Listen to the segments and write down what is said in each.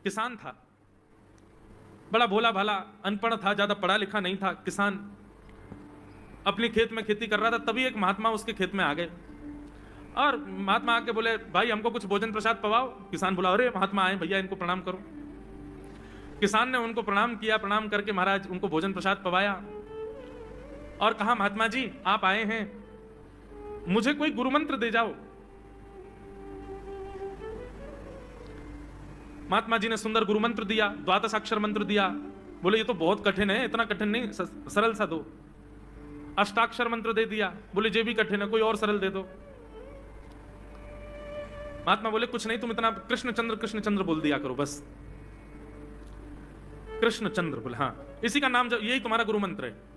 किसान था, बड़ा भोला भाला, अनपढ़ था, ज्यादा पढ़ा लिखा नहीं था, किसान अपने खेत में खेती कर रहा था। तभी एक महात्मा उसके खेत में आ गए और महात्मा आके बोले, भाई हमको कुछ भोजन प्रसाद पवाओ। किसान बोला, अरे महात्मा आए, भैया इनको प्रणाम करो। किसान ने उनको प्रणाम किया, प्रणाम करके महाराज उनको भोजन प्रसाद पवाया और कहा, महात्मा जी आप आए हैं, मुझे कोई गुरु मंत्र दे जाओ। महात्मा जी ने सुंदर गुरु मंत्र दिया, द्वादश अक्षर मंत्र दिया। बोले ये तो बहुत कठिन है, इतना कठिन नहीं, सरल सा दो। अष्टाक्षर मंत्र दे दिया। बोले ये भी कठिन है, कोई और सरल दे दो। महात्मा बोले, कुछ नहीं, तुम इतना कृष्ण चंद्र बोल दिया करो बस। कृष्ण चंद्र बोले, हाँ इसी का नाम, यही तुम्हारा गुरु मंत्र है।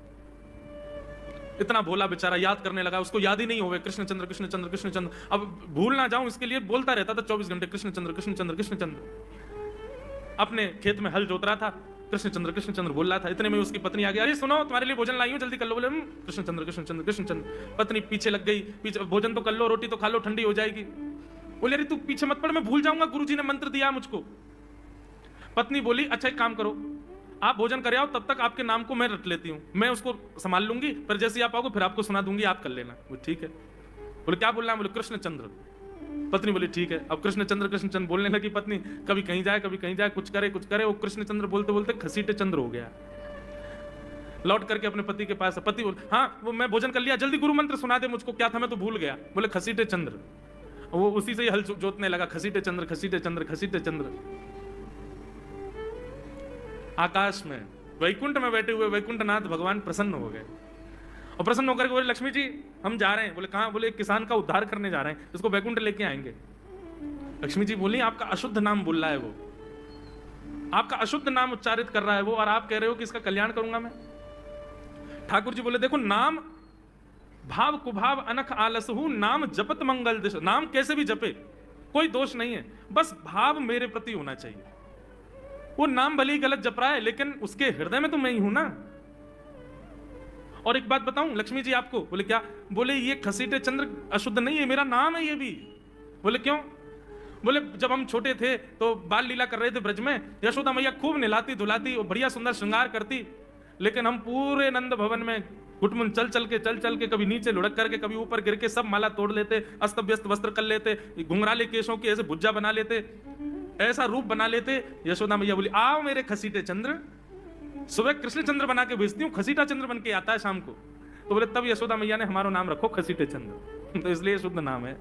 इतना भोला बेचारा याद करने लगा, उसको याद ही नहीं होवे कृष्ण चंद्र कृष्ण चंद्र कृष्ण चंद्र। अब भूल ना जाऊं इसके लिए बोलता रहता था 24 घंटे, कृष्ण चंद्र कृष्ण चंद्र कृष्ण चंद्र। अपने खेत में हल जोत रहा था, कृष्ण चंद्र बोल रहा था। इतने में उसकी पत्नी आ गई, अरे सुनो तुम्हारे लिए भोजन लाई हूं, जल्दी कर लो। बोले, कृष्ण चंद्र कृष्ण चंद्र कृष्ण चंद्र। पत्नी पीछे लग गई, पीछे, भोजन तो कर लो, रोटी तो खा लो, ठंडी हो जाएगी। बोले, अरे तू पीछे मत पड़, मैं भूल जाऊंगा, गुरुजी ने मंत्र दिया मुझको। पत्नी बोली, अच्छा एक काम करो, आप भोजन कर आओ, तब तक आपके नाम को मैं रट लेती हूँ, मैं उसको संभाल लूंगी, फिर जैसे आप आओगे फिर आपको सुना दूंगी, आप कर लेना। बोले ठीक है। बोले क्या बोलना है? बोले कृष्ण चंद्र। पत्नी बोली ठीक है। अब कृष्ण चंद्र बोलने लगी पत्नी, कभी कहीं जाए कभी कहीं जाए, कुछ करे। वो कृष्ण चंद्र बोलते बोलते खसीटे चंद्र हो गया। लौट करके अपने पति के पास, पति बोले, हाँ वो मैं भोजन कर लिया, जल्दी गुरु मंत्र सुना दे मुझको, क्या था मैं तो भूल गया। बोले खसीटे चंद्र। वो उसी से ही हल जोतने लगा, खसीटे चंद्र खसीटे चंद्र खसीटे चंद्र। आकाश में वैकुंठ में बैठे हुए वैकुंठनाथ भगवान प्रसन्न हो गए और प्रसन्न होकर के बोले, लक्ष्मी जी हम जा रहे हैं। बोले कहां? बोले एक किसान का उद्धार करने जा रहे हैं, इसको वैकुंठ लेके आएंगे। लक्ष्मी जी बोली, आपका अशुद्ध नाम बोल रहा है वो, आपका अशुद्ध नाम उच्चारित कर रहा है वो, और आप कह रहे हो कि इसका कल्याण करूंगा मैं। ठाकुर जी बोले, देखो नाम भाव कुभाव अनख आलसहु, नाम जपत मंगल दिश। नाम कैसे भी जपे कोई दोष नहीं है, बस भाव मेरे प्रति होना चाहिए। वो नाम भले ही गलत जप रहा है, लेकिन उसके हृदय में तो मैं ही हूं ना। और एक बात बताऊं लक्ष्मी जी आपको। बोले क्या? बोले ये खसीटे चंद्र अशुद्ध नहीं है, मेरा नाम है ये भी। बोले क्यों? बोले जब हम छोटे थे तो बाल लीला कर रहे थे ब्रज में, यशोदा मैया खूब नहलाती धुलाती और बढ़िया सुंदर श्रृंगार करती, लेकिन हम पूरे नंद भवन में घुटमुन चल चल के कभी नीचे लुढ़क करके कभी ऊपर गिर के सब माला तोड़ लेते, अस्त व्यस्त वस्त्र कर लेते, घुंघराले केशों की ऐसे भुज्जा बना लेते, ऐसा रूप बना लेते। यशोदा मैया बोली, आओ मेरे खसीटे चंद्र, सुबह कृष्ण चंद्र बना के भेजती हूँ, खसीटा चंद्र बन के आता है शाम को। तो बोले तब यशोदा मैया ने हमारा नाम रखो खसीटे चंद्र। तो इसलिए शुद्ध नाम है।